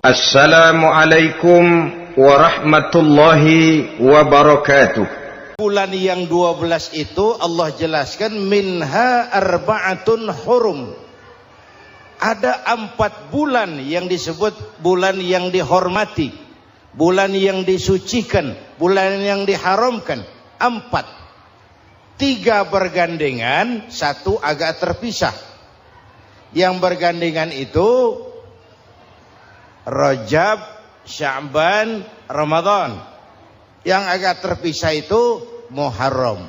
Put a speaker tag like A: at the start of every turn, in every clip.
A: Assalamualaikum warahmatullahi wabarakatuh.
B: Bulan yang 12 itu Allah jelaskan minha arba'atun hurum. Ada 4 bulan yang disebut bulan yang dihormati, bulan yang disucikan, bulan yang diharamkan. 4. 3 bergandengan, 1 agak terpisah. Yang bergandengan itu Rajab, Sya'ban, Ramadan. Yang agak terpisah itu Muharram.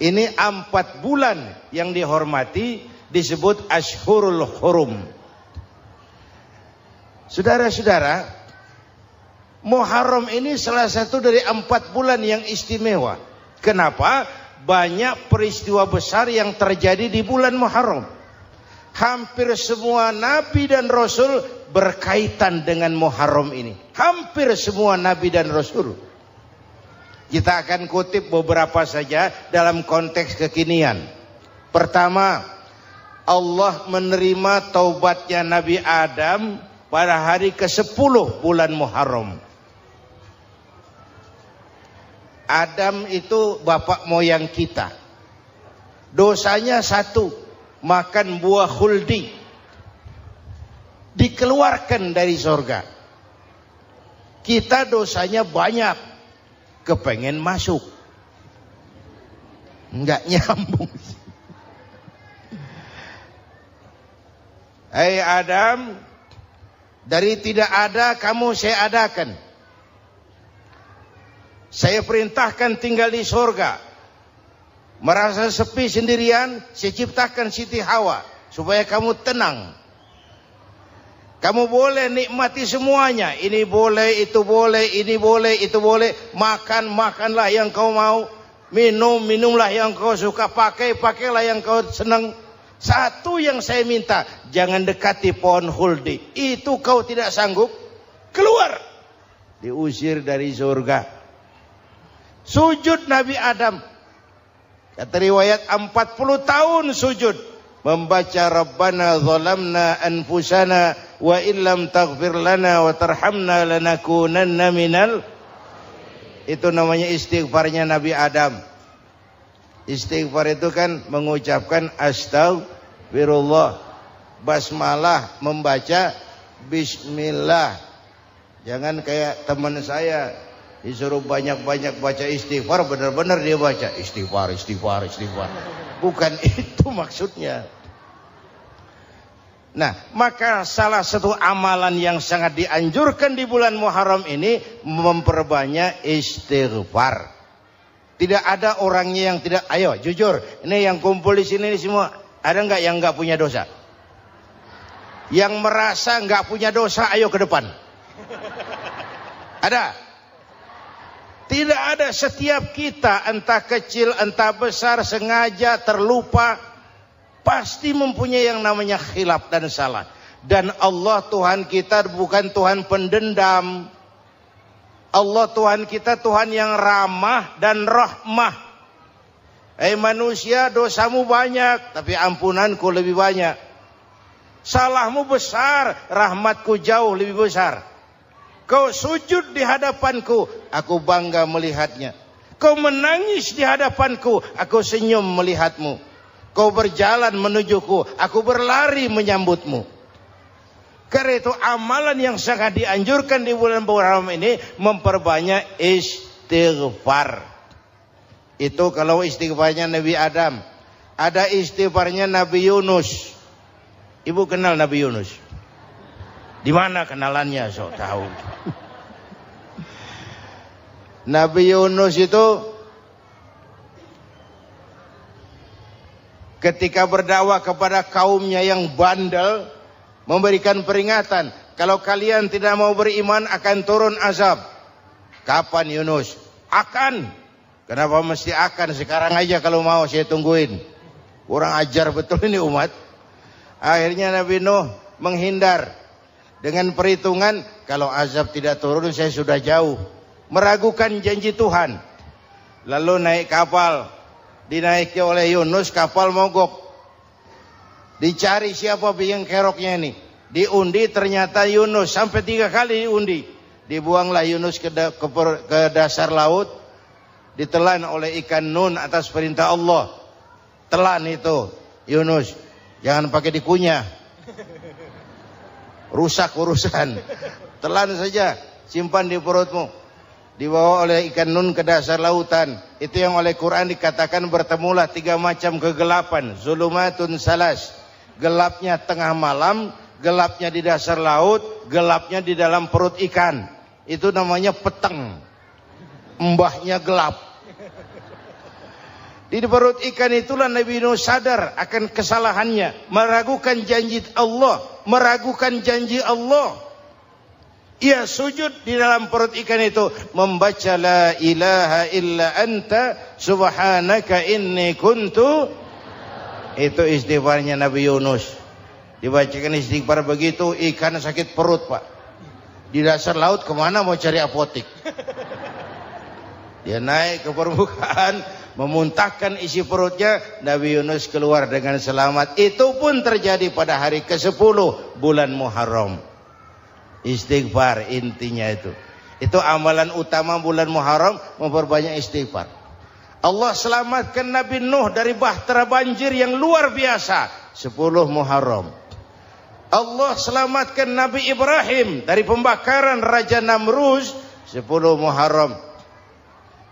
B: Ini 4 bulan yang dihormati, disebut Ashhurul Hurum. Saudara-saudara, Muharram ini salah satu dari 4 bulan yang istimewa. Kenapa? Banyak peristiwa besar yang terjadi di bulan Muharram. Hampir semua nabi dan rasul berkaitan dengan Muharram ini. Hampir semua nabi dan rasul. Kita akan kutip beberapa saja dalam konteks kekinian. Pertama, Allah menerima taubatnya Nabi Adam pada hari ke-10 bulan Muharram. Adam itu bapak moyang kita. Dosanya 1, makan buah khuldi. Dikeluarkan dari surga. Kita dosanya banyak, kepengen masuk, enggak nyambung. Hai Adam, dari tidak ada kamu saya adakan. Saya perintahkan tinggal di surga. Merasa sepi sendirian, saya ciptakan Siti Hawa supaya kamu tenang. Kamu boleh nikmati semuanya. Ini boleh, itu boleh, ini boleh, itu boleh. Makan, makanlah yang kau mau. Minum, minumlah yang kau suka. Pakai, pakailah yang kau senang. 1 yang saya minta, jangan dekati pohon khuldi. Itu kau tidak sanggup, keluar. Diusir dari surga. Sujud Nabi Adam. Kata riwayat 40 tahun sujud. Membaca Rabbana zalamna anfusana wa illam taghfir lana wa tarhamna lanakunanna minal. Itu namanya istighfarnya Nabi Adam. Istighfar itu kan mengucapkan astagfirullah. Basmalah membaca bismillah. Jangan kayak teman saya disuruh banyak-banyak baca istighfar, benar-benar dia baca istighfar, istighfar, istighfar. Bukan itu maksudnya. Nah, maka salah satu amalan yang sangat dianjurkan di bulan Muharram ini memperbanyak istighfar. Tidak ada orangnya yang tidak. Ayo jujur, ini yang kumpul di sini ini semua, ada nggak yang nggak punya dosa? Yang merasa nggak punya dosa, ayo ke depan. Ada? Tidak ada. Setiap kita, entah kecil entah besar, sengaja terlupa, pasti mempunyai yang namanya khilaf dan salah. Dan Allah Tuhan kita bukan Tuhan pendendam. Allah Tuhan kita Tuhan yang ramah dan rahmah. Manusia, dosamu banyak, tapi ampunanku lebih banyak. Salahmu besar, rahmatku jauh lebih besar. Kau sujud di hadapanku, aku bangga melihatnya. Kau menangis di hadapanku, aku senyum melihatmu. Kau berjalan menujuku, aku berlari menyambutmu. Karena itu amalan yang sangat dianjurkan di bulan Muharram ini memperbanyak istighfar. Itu kalau istighfarnya Nabi Adam. Ada istighfarnya Nabi Yunus. Ibu kenal Nabi Yunus? Di mana kenalannya? Sok tahu. Nabi Yunus itu ketika berdakwah kepada kaumnya yang bandel, memberikan peringatan, kalau kalian tidak mau beriman akan turun azab. Kapan Yunus? Akan. Kenapa mesti akan? Sekarang aja kalau mau, saya tungguin. Kurang ajar betul ini umat. Akhirnya Nabi Nuh menghindar dengan perhitungan, kalau azab tidak turun saya sudah jauh. Meragukan janji Tuhan. Lalu naik kapal, dinaiki oleh Yunus, kapal mogok. Dicari siapa biang keroknya ini. Diundi ternyata Yunus, sampai 3 kali diundi. Dibuanglah Yunus ke dasar laut, ditelan oleh ikan Nun atas perintah Allah. Telan itu Yunus, jangan pakai dikunyah, rusak urusan. Telan saja, simpan di perutmu. Dibawa oleh ikan Nun ke dasar lautan. Itu yang oleh Quran dikatakan bertemulah 3 macam kegelapan. Zulumatun salas, gelapnya tengah malam, gelapnya di dasar laut, gelapnya di dalam perut ikan. Itu namanya peteng, mbahnya gelap. Di perut ikan itulah Nabi Nuh sadar akan kesalahannya, meragukan janji Allah, meragukan janji Allah. Ia sujud di dalam perut ikan itu, membaca la ilaha illa anta subhanaka inni kuntu. Itu istighfarnya Nabi Yunus. Dibacakan istighfar begitu, ikan sakit perut, Pak. Di dasar laut kemana mau cari apotik? Dia naik ke permukaan, memuntahkan isi perutnya. Nabi Yunus keluar dengan selamat. Itu pun terjadi pada hari ke-10 bulan Muharram. Istighfar intinya itu. Itu amalan utama bulan Muharram, memperbanyak istighfar. Allah selamatkan Nabi Nuh dari bahtera banjir yang luar biasa 10 Muharram. Allah selamatkan Nabi Ibrahim dari pembakaran Raja Namrus 10 Muharram.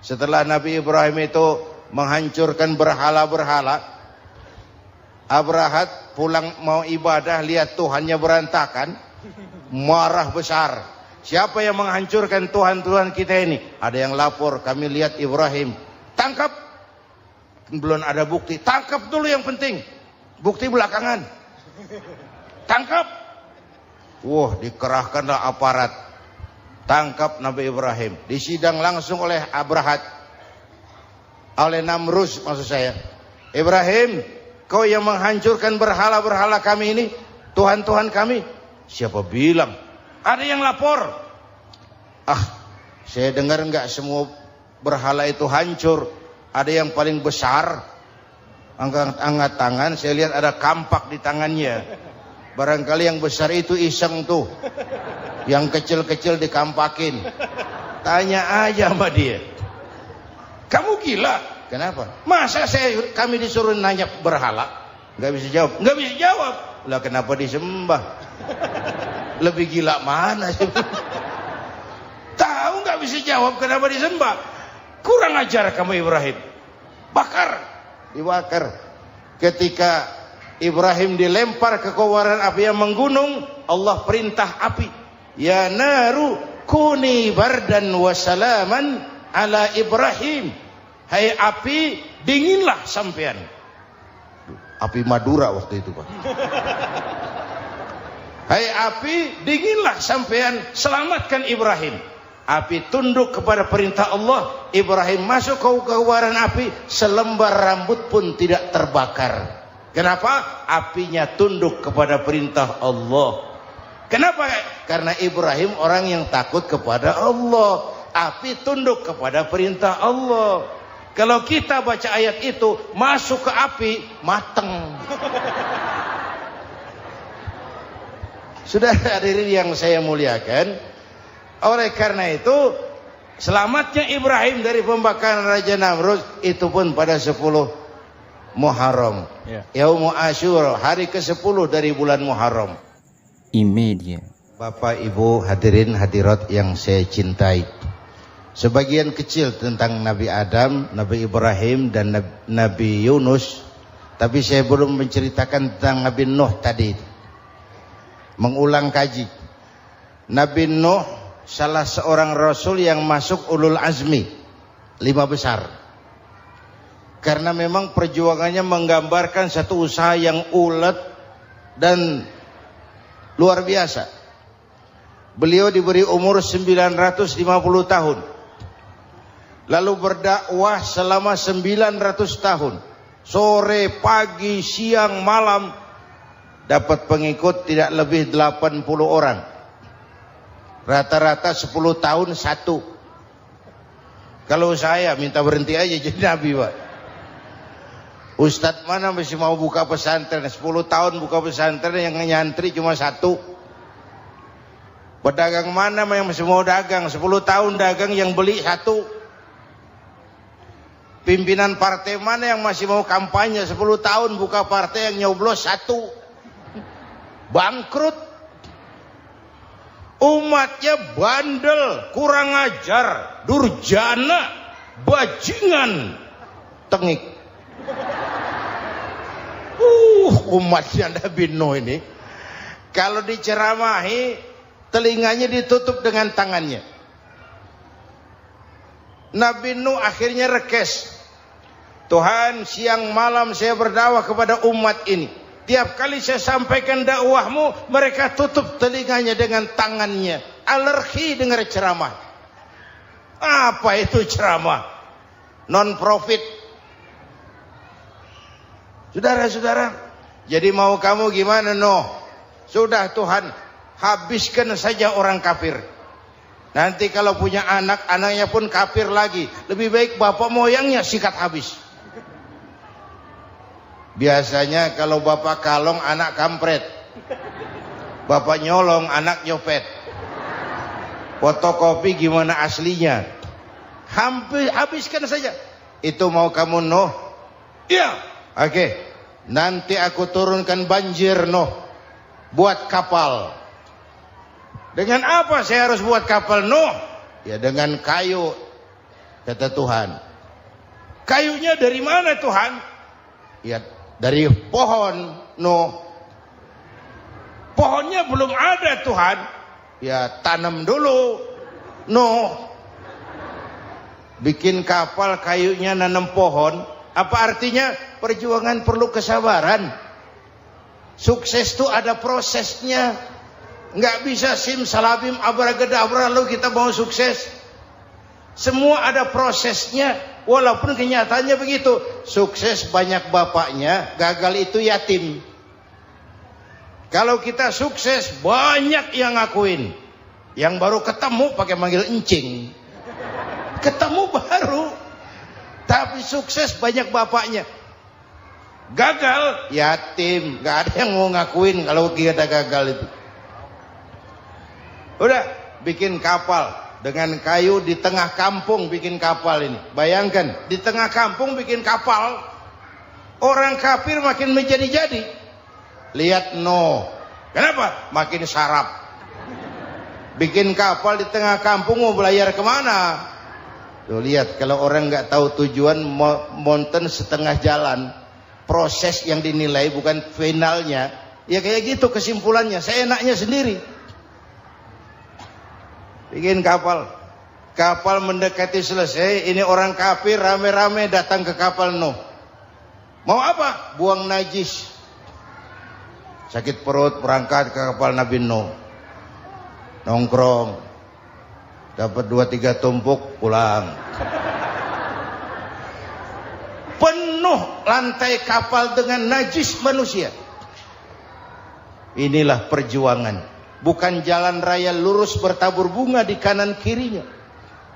B: Setelah Nabi Ibrahim itu menghancurkan berhala-berhala, Abrahat pulang mau ibadah, lihat Tuhannya berantakan, marah besar. Siapa yang menghancurkan Tuhan-Tuhan kita ini? Ada yang lapor, kami lihat Ibrahim. Tangkap. Belum ada bukti. Tangkap dulu yang penting. Bukti belakangan. Tangkap. Wah, dikerahkanlah aparat. Tangkap Nabi Ibrahim. Disidang langsung oleh Abrahat. Oleh Namrus maksud saya. Ibrahim, kau yang menghancurkan berhala-berhala kami ini, Tuhan-Tuhan kami. Siapa bilang? Ada yang lapor. Saya dengar enggak semua berhala itu hancur. Ada yang paling besar. Angkat tangan, saya lihat ada kampak di tangannya. Barangkali yang besar itu iseng tuh. Yang kecil-kecil dikampakin. Tanya aja sama dia. Kamu gila? Kenapa? Masa kami disuruh nanya berhala? Nggak bisa jawab. Nggak bisa jawab. Lah kenapa disembah? Lebih gila mana sih? Tahu nggak bisa jawab kenapa disembah? Kurang ajar kamu Ibrahim. Bakar. Dibakar. Ketika Ibrahim dilempar ke kobaran api yang menggunung, Allah perintah api, ya naru kuni bardan wa salaman ala Ibrahim. Hai api, dinginlah sampean. Api Madura waktu itu, Pak. Hai api, dinginlah sampean, selamatkan Ibrahim. Api tunduk kepada perintah Allah. Ibrahim masuk ke kobaran api, selembar rambut pun tidak terbakar. Kenapa? Apinya tunduk kepada perintah Allah. Kenapa? Karena Ibrahim orang yang takut kepada Allah. Api tunduk kepada perintah Allah. Kalau kita baca ayat itu, masuk ke api, mateng. Sudah hadirin yang saya muliakan, oleh karena itu selamatnya Ibrahim dari pembakaran Raja Namrud itu pun pada 10 Muharram, Yaumul Asyura, hari ke-10 dari bulan Muharram.
A: Imedia.
B: Bapak Ibu hadirin hadirat yang saya cintai, sebagian kecil tentang Nabi Adam, Nabi Ibrahim dan Nabi Yunus, tapi saya belum menceritakan tentang Nabi Nuh tadi. Mengulang kaji. Nabi Nuh salah seorang rasul yang masuk ulul azmi 5 besar. Karena memang perjuangannya menggambarkan satu usaha yang ulet dan luar biasa. Beliau diberi umur 950 tahun. Lalu berdakwah selama 900 tahun. Sore, pagi, siang, malam. Dapat pengikut tidak lebih 80 orang. Rata-rata 10 tahun satu. Kalau saya minta berhenti aja jadi nabi, Pak. Ustadz mana masih mau buka pesantren? 10 tahun buka pesantren, yang nyantri cuma 1. Pedagang mana yang masih mau dagang? 10 tahun dagang, yang beli 1. Pimpinan partai mana yang masih mau kampanye? 10 tahun buka partai, yang nyoblos 1. Bangkrut. Umatnya bandel, kurang ajar, durjana, bajingan, tengik. Umatnya Nabi Nuh ini kalau diceramahi telinganya ditutup dengan tangannya. Nabi Nuh akhirnya rekes, Tuhan, siang malam saya berdakwah kepada umat ini, tiap kali saya sampaikan dakwahmu mereka tutup telinganya dengan tangannya, alergi dengar ceramah. Apa itu ceramah? Non profit. Saudara-saudara, jadi mau kamu gimana? No, sudah Tuhan, habiskan saja orang kafir. Nanti kalau punya anak, anaknya pun kafir lagi. Lebih baik bapak moyangnya sikat habis. Biasanya kalau bapak kalong, anak kampret. Bapak nyolong, anak nyopet. Fotokopi gimana aslinya? Habiskan saja. Itu mau kamu? No. Iya. Oke, nanti aku turunkan banjir, Nuh, buat kapal. Dengan apa saya harus buat kapal, Nuh? Ya dengan kayu, kata Tuhan. Kayunya dari mana, Tuhan? Ya dari pohon, Nuh. Pohonnya belum ada, Tuhan. Ya tanam dulu, Nuh. Bikin kapal, kayunya nanam pohon. Apa artinya? Perjuangan perlu kesabaran. Sukses itu ada prosesnya. Nggak bisa simsalabim abracadabra lalu kita mau sukses. Semua ada prosesnya. Walaupun kenyataannya begitu. Sukses banyak bapaknya, gagal itu yatim. Kalau kita sukses banyak yang ngakuin. Yang baru ketemu pakai manggil encing. Ketemu baru. Tapi sukses banyak bapaknya. Gagal yatim, gak ada yang mau ngakuin kalau kita gagal itu. Udah bikin kapal dengan kayu di tengah kampung, bikin kapal ini. Bayangkan di tengah kampung bikin kapal, orang kafir makin menjadi-jadi. Lihat Nuh, kenapa? Makin sarap. Bikin kapal di tengah kampung, mau belayar kemana? Tuh lihat, kalau orang nggak tahu tujuan, mountain setengah jalan. Proses yang dinilai bukan finalnya. Ya kayak gitu kesimpulannya. Saya enaknya sendiri. Bikin kapal. Kapal mendekati selesai. Ini orang kafir rame-rame datang ke kapal Nuh. Mau apa? Buang najis. Sakit perut berangkat ke kapal Nabi Nuh. Nongkrong. Dapat 2-3 tumpuk pulang. Penuh lantai kapal dengan najis manusia. Inilah perjuangan. Bukan jalan raya lurus bertabur bunga di kanan kirinya.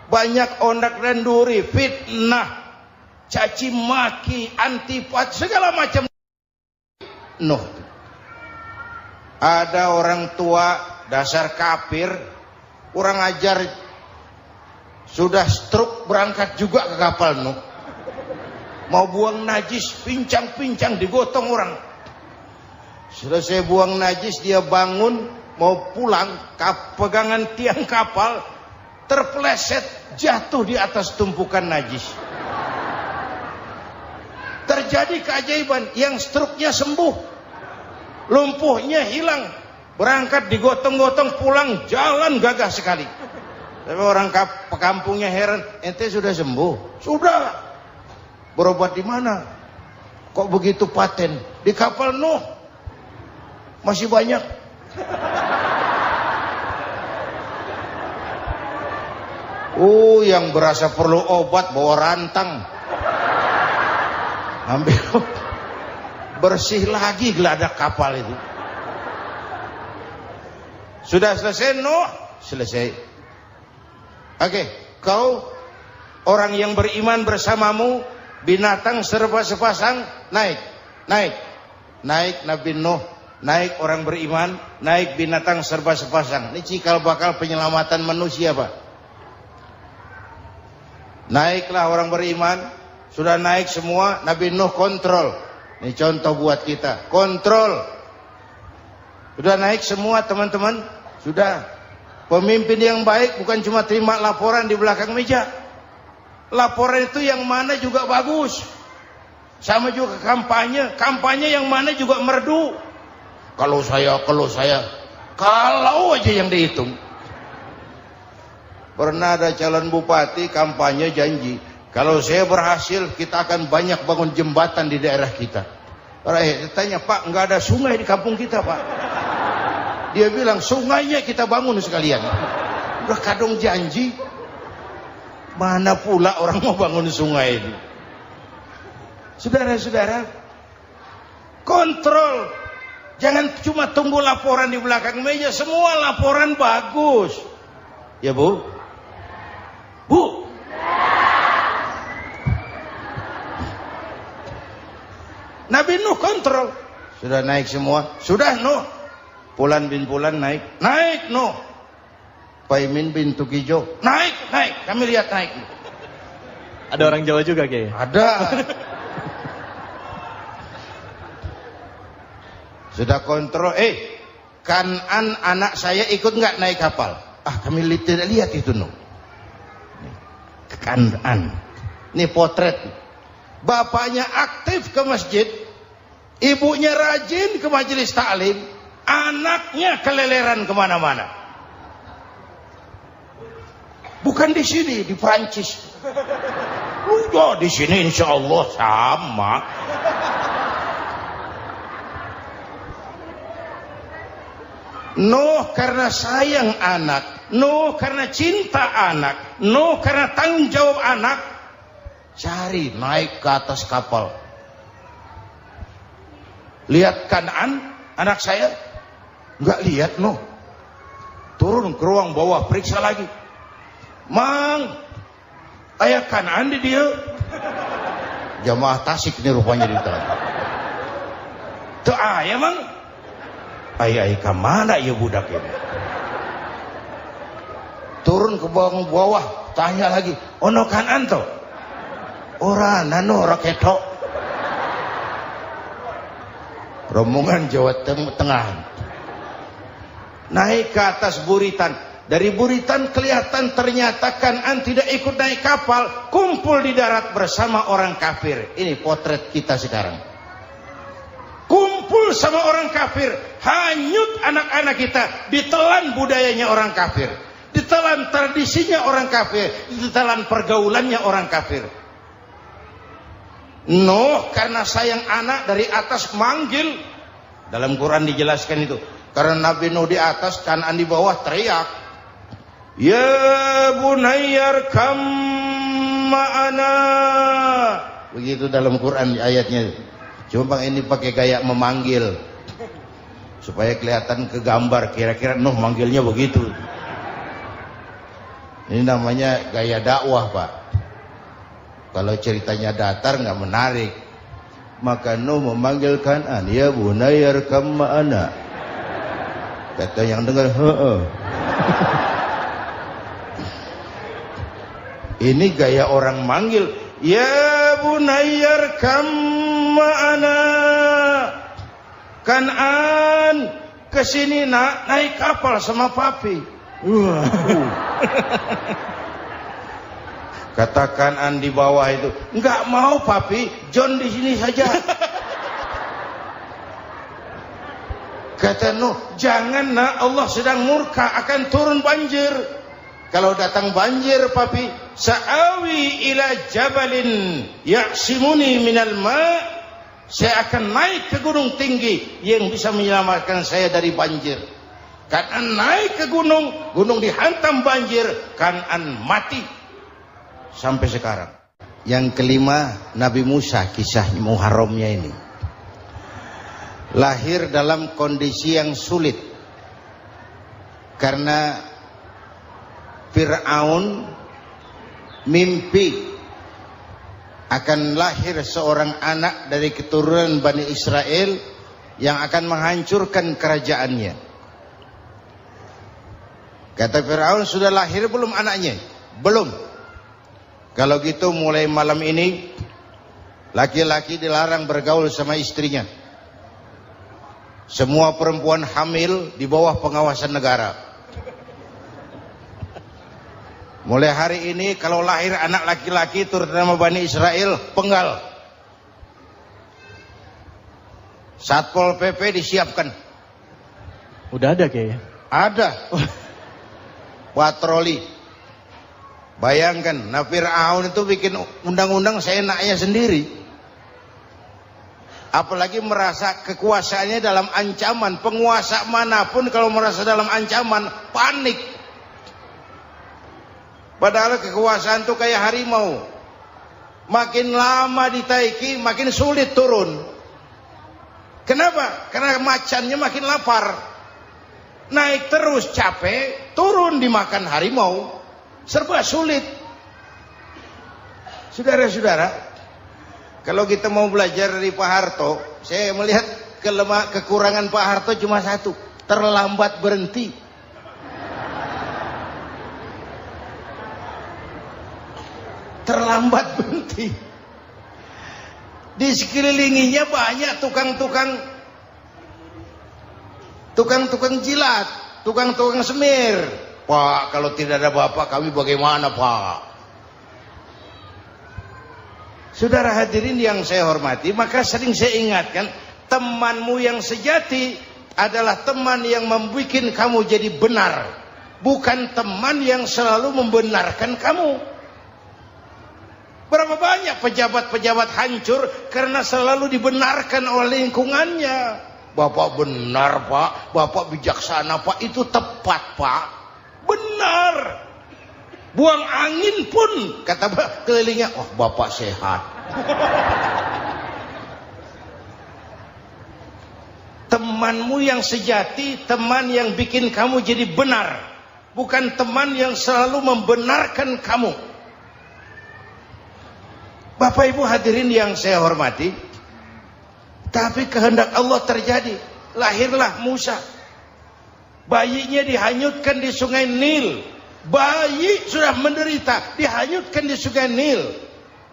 B: Banyak ondak dan duri, fitnah, caci maki, antipat, segala macam. Nuh. Ada orang tua dasar kafir, kurang ajar, sudah stroke berangkat juga ke kapal Nuh. Mau buang najis, pincang-pincang digotong orang. Selesai buang najis, dia bangun mau pulang, pegangan tiang kapal terpeleset, jatuh di atas tumpukan najis. Terjadi keajaiban, yang struknya sembuh, lumpuhnya hilang, berangkat digotong-gotong pulang, jalan gagah sekali. Tapi orang kampungnya heran, ente sudah sembuh? Sudah. Berobat di mana? Kok begitu paten? Di kapal Nuh. Masih banyak. Yang berasa perlu obat bawa rantang. Ambil bersih lagi geladak kapal itu. Sudah selesai Nuh? Selesai. Oke, kau orang yang beriman bersamamu binatang serba sepasang, naik. Naik Nabi Nuh, naik orang beriman, naik binatang serba sepasang. Ini cikal bakal penyelamatan manusia, Pak. Naiklah orang beriman, sudah naik semua, Nabi Nuh kontrol. Ini contoh buat kita, kontrol. Sudah naik semua teman-teman, sudah. Pemimpin yang baik bukan cuma terima laporan di belakang meja. Laporan itu yang mana juga bagus. Sama juga kampanye yang mana juga merdu. Kalau aja yang dihitung. Pernah ada calon bupati kampanye janji, kalau saya berhasil kita akan banyak bangun jembatan di daerah kita. Orang tanya, Pak, nggak ada sungai di kampung kita, Pak. Dia bilang, sungainya kita bangun sekalian. Udah kadung janji, mana pula orang mau bangun sungai ini. Saudara-saudara, kontrol. Jangan cuma tunggu laporan di belakang meja, semua laporan bagus. Ya, Bu? Bu? Nabi Nuh kontrol. Sudah naik semua? Sudah, Nuh. Pulan bin Pulan naik. Naik, Nuh. Paimin bin Tukijo. Naik. Kami lihat naik.
C: Ada orang Jawa juga, Kiai?
B: Ada. Sudah kontrol. Kanan anak saya ikut nggak naik kapal? Kami tidak lihat itu, Nuh. Kanan. Ini potret. Bapaknya aktif ke masjid, ibunya rajin ke majelis taklim, anaknya keleleran kemana-mana. Bukan di sini, di Prancis. Udah di sini insya Allah sama. Nuh karena sayang anak, Nuh karena cinta anak, Nuh karena tanggung jawab anak, cari naik ke atas kapal. Lihat Kan'an, anak saya, nggak lihat, Nuh. Turun ke ruang bawah, periksa lagi. Mang, ayah Kan'an di dia. Jamaah Tasik ini rupanya di tangan. Tuh ayah, Mang. Ayah kemana ya budak ini? Turun ke bawah, tanya lagi. Ono Kan'an toh? Ora nano raketo. Rombongan Jawa Tengah naik ke atas buritan. Dari buritan kelihatan ternyata Kan'an tidak ikut naik kapal, kumpul di darat bersama orang kafir. Ini potret kita sekarang. Kumpul sama orang kafir, hanyut anak-anak kita, ditelan budayanya orang kafir, ditelan tradisinya orang kafir, ditelan pergaulannya orang kafir. Nuh karena sayang anak dari atas manggil. Dalam Quran dijelaskan itu. Karena Nabi Nuh di atas, Kan'an di bawah, teriak, ya bunayyar kam ma'ana. Begitu dalam Quran ayatnya. Cuma ini pakai gaya memanggil supaya kelihatan kegambar, kira-kira Nuh manggilnya begitu. Ini namanya gaya dakwah, Pak. Kalau ceritanya datar nggak menarik. Maka Nuh memanggil Kan'an, ya bunayyar kam ma'ana. Kata yang dengar, heeh. Ini gaya orang manggil, ya bunayyar kam ma'ana. Kan'an, kesini nak, naik kapal sama papi. Kata Kan'an di bawah itu, enggak mau papi, John di sini saja. Kata Nuh, jangan nak, Allah sedang murka, akan turun banjir. Kalau datang banjir papi, sa'awi ila jabalin ya'simuni minal ma'. Saya akan naik ke gunung tinggi yang bisa menyelamatkan saya dari banjir. Kan'an naik ke gunung, gunung dihantam banjir, Kan'an mati. Sampai sekarang. Yang kelima, Nabi Musa, kisah Muharramnya ini. Lahir dalam kondisi yang sulit. Karena Fir'aun mimpi akan lahir seorang anak dari keturunan Bani Israel yang akan menghancurkan kerajaannya. Kata Fir'aun, sudah lahir belum anaknya? Belum. Kalau gitu mulai malam ini laki-laki dilarang bergaul sama istrinya. Semua perempuan hamil di bawah pengawasan negara. Mulai hari ini kalau lahir anak laki-laki terutama Bani Israel, penggal. Satpol PP disiapkan.
C: Udah ada kayaknya.
B: Ada. Patroli. Bayangkan, nah Fir'aun itu bikin undang-undang seenaknya sendiri. Apalagi merasa kekuasaannya dalam ancaman. Penguasa manapun kalau merasa dalam ancaman, panik. Padahal kekuasaan itu kayak harimau. Makin lama ditaiki, makin sulit turun. Kenapa? Karena macannya makin lapar. Naik terus capek, turun dimakan harimau. Serba sulit. Saudara-saudara, kalau kita mau belajar dari Pak Harto, saya melihat kekurangan Pak Harto cuma satu, terlambat berhenti. Terlambat berhenti. Di sekelilinginya banyak tukang jilat, tukang semir. Pak, kalau tidak ada bapak kami bagaimana, Pak? Saudara hadirin yang saya hormati, maka sering saya ingatkan, temanmu yang sejati adalah teman yang membuat kamu jadi benar, bukan teman yang selalu membenarkan kamu. Berapa banyak pejabat-pejabat hancur karena selalu dibenarkan oleh lingkungannya. Bapak benar, Pak. Bapak bijaksana, Pak. Itu tepat, Pak. Benar. Buang angin pun kata kelilingnya, oh Bapak sehat. Temanmu yang sejati, teman yang bikin kamu jadi benar, bukan teman yang selalu membenarkan kamu. Bapak Ibu hadirin yang saya hormati, tapi kehendak Allah terjadi. Lahirlah Musa. Bayinya dihanyutkan di sungai Nil. Bayi sudah menderita, dihanyutkan di sungai Nil.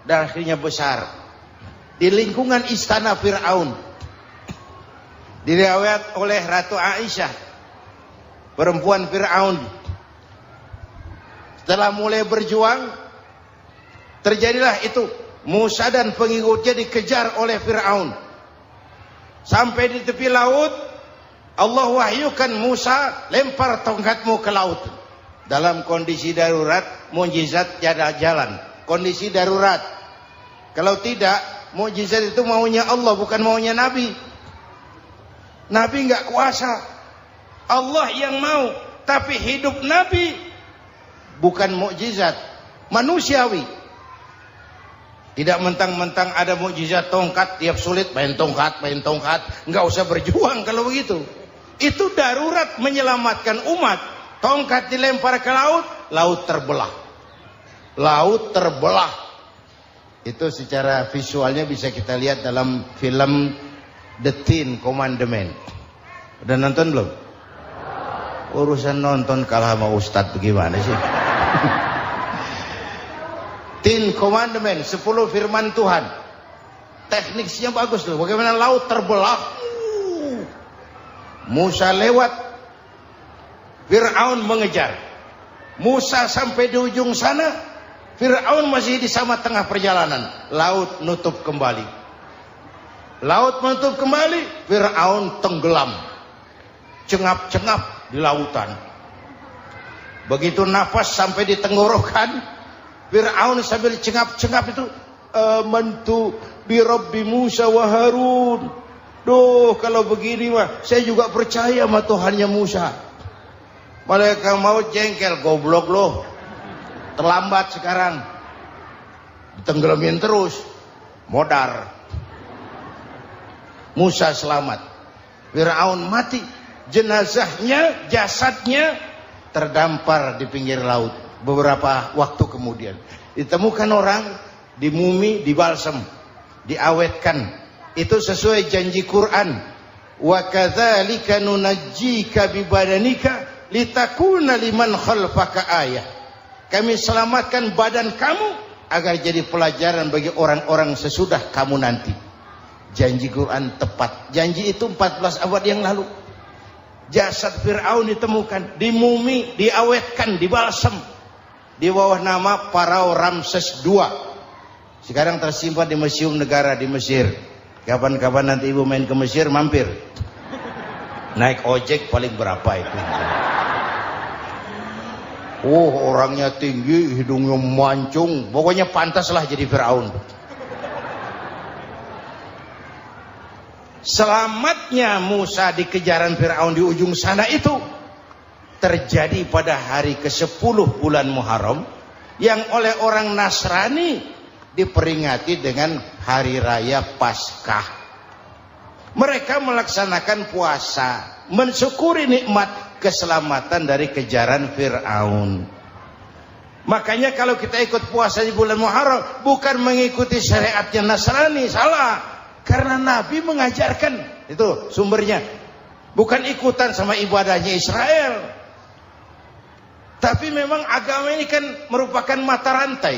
B: Dan akhirnya besar di lingkungan istana Fir'aun. Diriwayat oleh Ratu Aisyah, perempuan Fir'aun. Setelah mulai berjuang, terjadilah itu. Musa dan pengikutnya dikejar oleh Fir'aun. Sampai di tepi laut, Allah wahyukan Musa, lempar tongkatmu ke laut. Dalam kondisi darurat, mukjizat tiada jalan. Kondisi darurat. Kalau tidak, mukjizat itu maunya Allah, bukan maunya Nabi. Nabi enggak kuasa. Allah yang mau. Tapi hidup Nabi bukan mukjizat, manusiawi. Tidak mentang-mentang ada mukjizat tongkat, tiap sulit main tongkat. Enggak usah berjuang kalau begitu. Itu darurat menyelamatkan umat. Tongkat dilempar ke laut, laut terbelah. Laut terbelah. Itu secara visualnya bisa kita lihat dalam film The Ten Commandments. Udah nonton belum? Urusan nonton kalah sama Ustadz bagaimana sih? Ten Commandments, 10 firman Tuhan. Tekniknya bagus loh. Bagaimana laut terbelah. Musa lewat. Fir'aun mengejar. Musa sampai di ujung sana. Fir'aun masih di sama tengah perjalanan. Laut nutup kembali. Laut menutup kembali. Fir'aun tenggelam. Cengap-cengap di lautan. Begitu nafas sampai di tenggorokan, Fir'aun sambil cengap-cengap itu, amantu bi Rabbi Musa wa Harun. Duh, kalau begini mah saya juga percaya sama Tuhannya Musa. Malaikat maut jengkel, goblok loh. Terlambat sekarang. Tenggelamin terus. Modar. Musa selamat. Fir'aun mati. Jenazahnya, jasadnya terdampar di pinggir laut. Beberapa waktu kemudian ditemukan orang, dimumi, dibalsem, diawetkan. Itu sesuai janji Quran. Wa kadzalika nunajjika bibadanika litakuna liman khalfaka ayah. Kami selamatkan badan kamu agar jadi pelajaran bagi orang-orang sesudah kamu nanti. Janji Quran tepat. Janji itu 14 abad yang lalu. Jasad Fir'aun ditemukan, dimumi, diawetkan, dibalsem di bawah nama Farao Ramses II. Sekarang tersimpan di Museum Negara di Mesir. Kapan-kapan nanti ibu main ke Mesir, mampir. Naik ojek paling berapa itu? Oh, orangnya tinggi, hidungnya mancung, pokoknya pantaslah jadi Firaun. Selamatnya Musa di kejaran Firaun di ujung sana itu terjadi pada hari ke-10 bulan Muharram, yang oleh orang Nasrani diperingati dengan hari raya Paskah. Mereka melaksanakan puasa, mensyukuri nikmat keselamatan dari kejaran Fir'aun. Makanya kalau kita ikut puasa di bulan Muharram, bukan mengikuti syariatnya Nasrani, salah. Karena Nabi mengajarkan, itu sumbernya. Bukan ikutan sama ibadahnya Israel. Tapi memang agama ini kan merupakan mata rantai.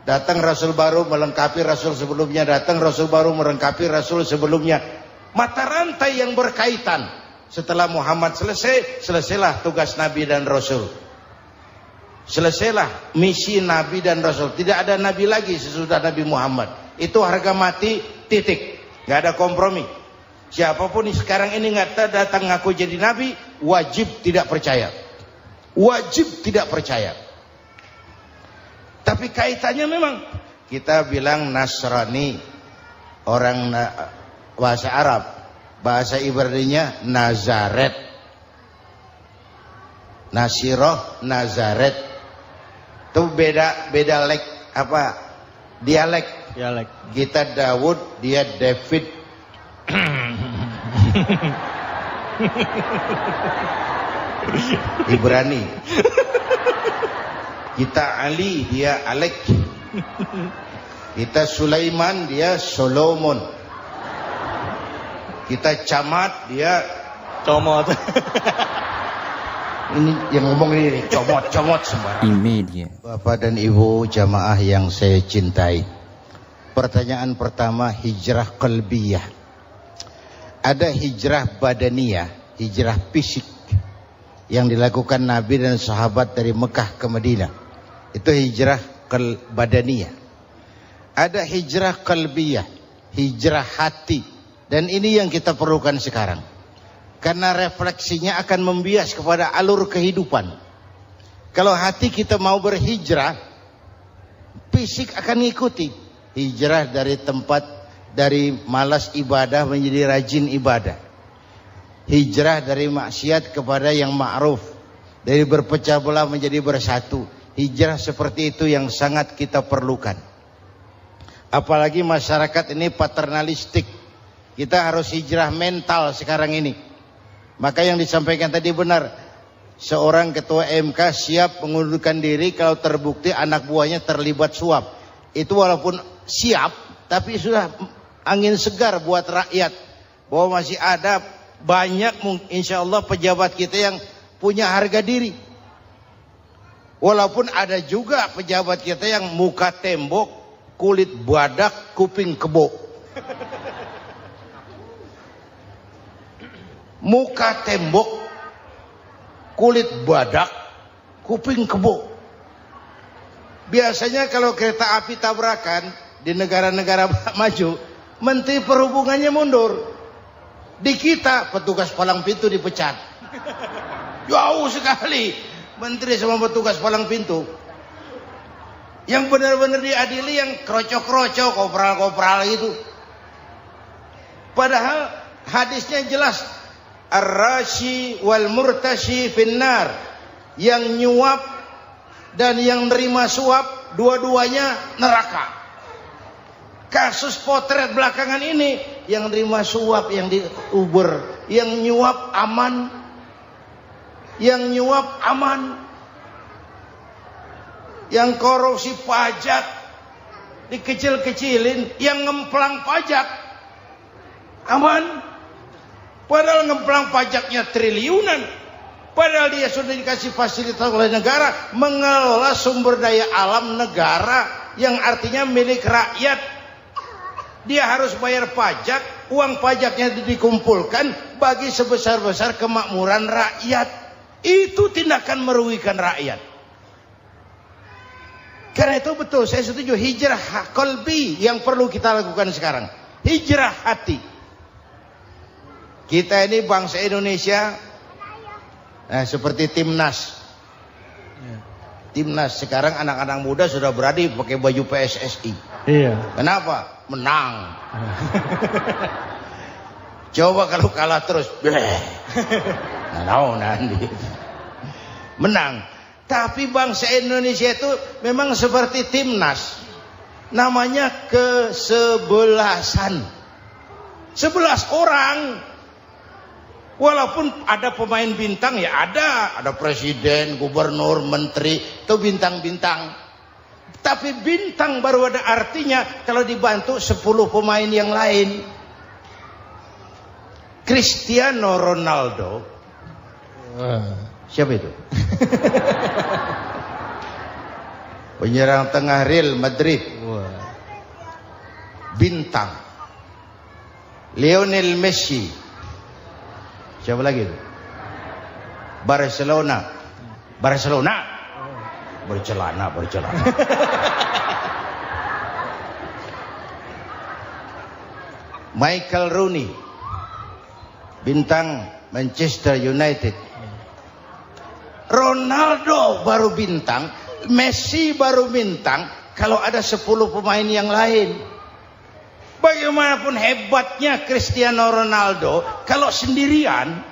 B: Datang Rasul baru melengkapi Rasul sebelumnya, datang Rasul baru melengkapi Rasul sebelumnya. Mata rantai yang berkaitan. Setelah Muhammad selesai, selesailah tugas Nabi dan Rasul. Selesailah misi Nabi dan Rasul. Tidak ada Nabi lagi sesudah Nabi Muhammad. Itu harga mati, titik. Gak ada kompromi. Siapapun sekarang ini nggak datang ngaku jadi Nabi, wajib tidak percaya. Wajib tidak percaya. Tapi kaitannya memang kita bilang Nasrani, orang bahasa Arab, bahasa Ibraninya Nazaret, Nasiroh, Nazaret. Itu beda dialek. Kita Daud, dia David. Ibrani. Kita Ali, dia Alek. Kita Sulaiman, dia Solomon. Kita Camat, dia
C: Comot.
B: ini yang ngomong ini comot sembarang.
A: Imedia.
B: Bapak dan Ibu jamaah yang saya cintai, pertanyaan pertama, hijrah qalbiyah. Ada hijrah badaniyah, hijrah fisik yang dilakukan Nabi dan sahabat dari Mekah ke Madinah. Itu hijrah badaniyah. Ada hijrah qalbiyah, hijrah hati. Dan ini yang kita perlukan sekarang. Karena refleksinya akan membias kepada alur kehidupan. Kalau hati kita mau berhijrah, fisik akan mengikuti. Hijrah dari tempat, dari malas ibadah menjadi rajin ibadah. Hijrah dari maksiat kepada yang ma'ruf. Dari berpecah belah menjadi bersatu. Hijrah seperti itu yang sangat kita perlukan. Apalagi masyarakat ini paternalistik. Kita harus hijrah mental sekarang ini. Maka yang disampaikan tadi benar. Seorang ketua MK siap mengundurkan diri kalau terbukti anak buahnya terlibat suap. Itu walaupun siap, tapi sudah angin segar buat rakyat. Bahwa masih ada banyak insya Allah pejabat kita yang punya harga diri. Walaupun ada juga pejabat kita yang muka tembok, kulit badak, kuping kebo. Muka tembok, kulit badak, kuping kebo. Biasanya kalau kereta api tabrakan di negara-negara maju, Menteri Perhubungannya mundur. Di kita petugas palang pintu dipecat. Jauh sekali. Menteri sama petugas palang pintu. Yang benar-benar diadili yang krocok-krocok, kopral-kopral gitu. Padahal hadisnya jelas. Ar-rashi wal murtashi finnar. Yang nyuap dan yang nerima suap, dua-duanya neraka. Kasus potret belakangan ini, yang nerima suap, yang diuber, yang nyuap aman. Yang nyuap aman, yang korupsi pajak dikecil-kecilin, yang ngemplang pajak aman. Padahal ngemplang pajaknya triliunan. Padahal dia sudah dikasih fasilitas oleh negara mengelola sumber daya alam negara yang artinya milik rakyat. Dia harus bayar pajak, uang pajaknya dikumpulkan bagi sebesar-besar kemakmuran rakyat. Itu tindakan merugikan rakyat. Karena itu betul, saya setuju hijrah qalbi yang perlu kita lakukan sekarang. Hijrah hati. Kita ini bangsa Indonesia seperti timnas. Timnas sekarang anak-anak muda sudah berani pakai baju PSSI.
C: Iya.
B: Kenapa? Menang. Coba kalau kalah terus, nanti menang. Tapi bangsa Indonesia itu memang seperti timnas. Namanya kesebelasan. 11 orang. Walaupun ada pemain bintang ya ada presiden, gubernur, menteri, itu bintang-bintang. Tapi bintang baru ada artinya kalau dibantu 10 pemain yang lain. Cristiano Ronaldo. Siapa itu? Penyerang tengah Real Madrid. Bintang. Lionel Messi. Siapa lagi itu? Barcelona. Bercelana. Michael Rooney. Bintang Manchester United. Ronaldo baru bintang, Messi baru bintang kalau ada 10 pemain yang lain. Bagaimanapun hebatnya Cristiano Ronaldo, kalau sendirian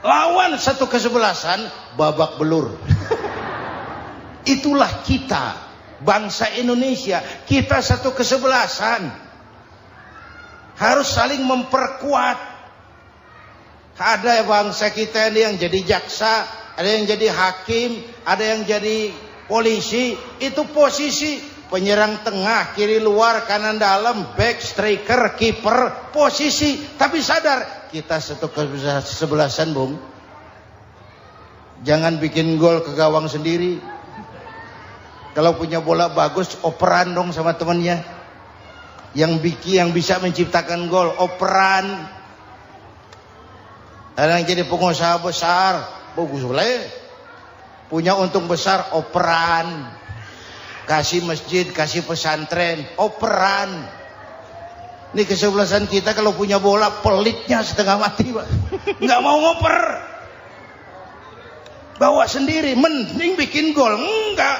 B: lawan satu kesebelasan babak belur. Itulah kita, bangsa Indonesia. Kita satu kesebelasan, harus saling memperkuat. Ada bangsa kita ini yang jadi jaksa, ada yang jadi hakim, ada yang jadi polisi. Itu posisi penyerang tengah, kiri luar, kanan dalam, back, striker, kiper, posisi. Tapi sadar, kita satu kesebelasan, Bung. Jangan bikin gol ke gawang sendiri. Kalau punya bola bagus, operan dong sama temannya. Yang bisa menciptakan gol, operan. Ada yang jadi pengusaha besar, bagus boleh. Punya untung besar, operan. Kasih masjid, kasih pesantren, operan. Ini kesebelasan kita kalau punya bola pelitnya setengah mati, Pak. Nggak mau ngoper. Bawa sendiri, mending bikin gol. Enggak.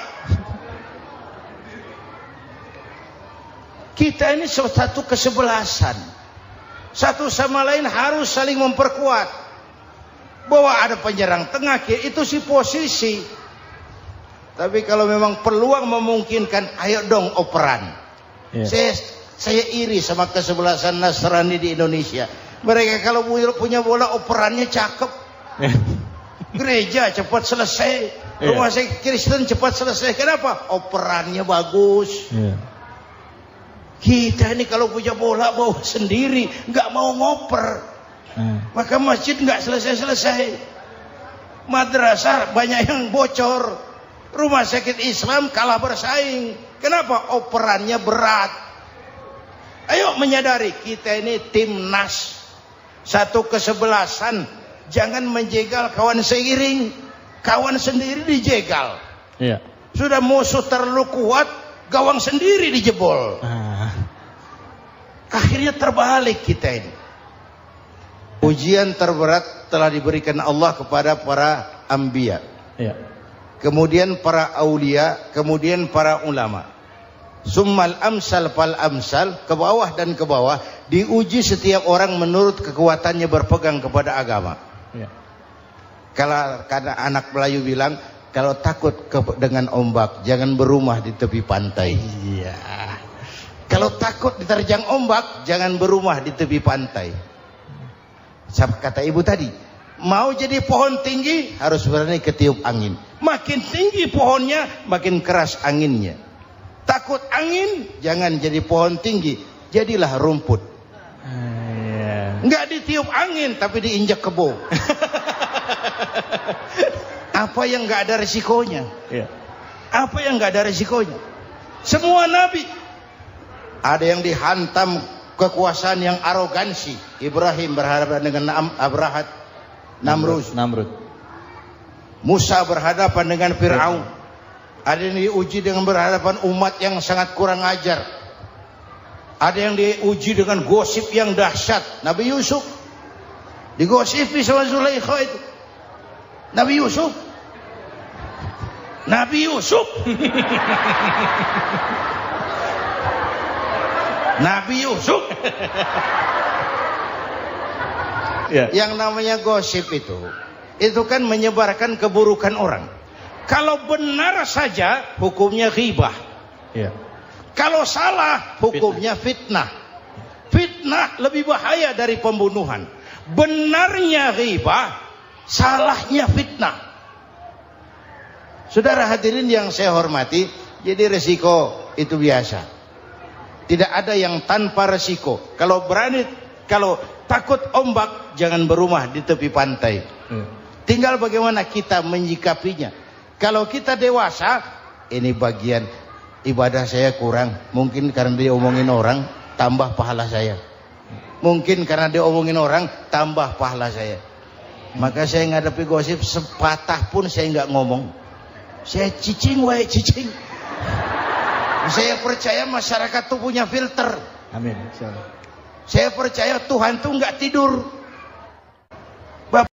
B: Kita ini satu kesebelasan. Satu sama lain harus saling memperkuat. Bahwa ada penyerang tengah, itu sih posisi. Tapi kalau memang peluang memungkinkan, ayo dong operan. Saya iri sama kesebelasan Nasrani di Indonesia. Mereka kalau punya bola operannya cakep. Gereja cepat selesai, rumah sakit Kristen cepat selesai. Kenapa? Operannya bagus. Kita ini kalau punya bola bawa sendiri, nggak mau ngoper. Maka masjid nggak selesai-selesai. Madrasah banyak yang bocor. Rumah sakit Islam kalah bersaing. Kenapa? Operannya berat. Ayo menyadari, kita ini timnas, satu kesebelasan. Jangan menjegal kawan seiring. Kawan sendiri dijegal. Sudah musuh terlalu kuat, gawang sendiri dijebol. Akhirnya terbalik kita ini. Ujian terberat telah diberikan Allah kepada para anbiya. Kemudian para aulia, kemudian para ulama. Summal amsal fal amsal, ke bawah dan ke bawah, diuji setiap orang menurut kekuatannya berpegang kepada agama. Kalau karena anak Melayu bilang, kalau takut dengan ombak, jangan berumah di tepi pantai. Kalau takut diterjang ombak, jangan berumah di tepi pantai. Kata ibu tadi, mau jadi pohon tinggi harus berani ketiup angin. Makin tinggi pohonnya, makin keras anginnya. Takut angin, jangan jadi pohon tinggi, jadilah rumput.
C: Iya.
B: Nggak ditiup angin, tapi diinjak kebo. Apa yang nggak ada resikonya?
C: Iya.
B: Apa yang nggak ada resikonya? Semua nabi ada yang dihantam kekuasaan yang arogansi. Ibrahim berhadapan dengan Abrahat, Namrud. Musa berhadapan dengan Fir'aun. Ada yang diuji dengan berhadapan umat yang sangat kurang ajar. Ada yang diuji dengan gosip yang dahsyat. Nabi Yusuf digosipi sama Zulaikha itu. Nabi Yusuf Nabi Yusuf.
C: Ya.
B: Yang namanya gosip itu kan menyebarkan keburukan orang. Kalau benar saja hukumnya ghibah.
C: Ya.
B: Kalau salah hukumnya fitnah. Fitnah lebih bahaya dari pembunuhan. Benarnya ghibah, salahnya fitnah. Saudara hadirin yang saya hormati, jadi resiko itu biasa. Tidak ada yang tanpa resiko. Kalau takut ombak, jangan berumah di tepi pantai. Tinggal bagaimana kita menyikapinya. Kalau kita dewasa, ini bagian ibadah saya kurang. Mungkin karena dia omongin orang, tambah pahala saya. Mungkin karena dia omongin orang, tambah pahala saya. Maka saya ngadepi gosip, sepatah pun saya nggak ngomong. Saya cicing. Saya percaya masyarakat itu punya filter.
C: Amin.
B: Saya percaya Tuhan tuh nggak tidur.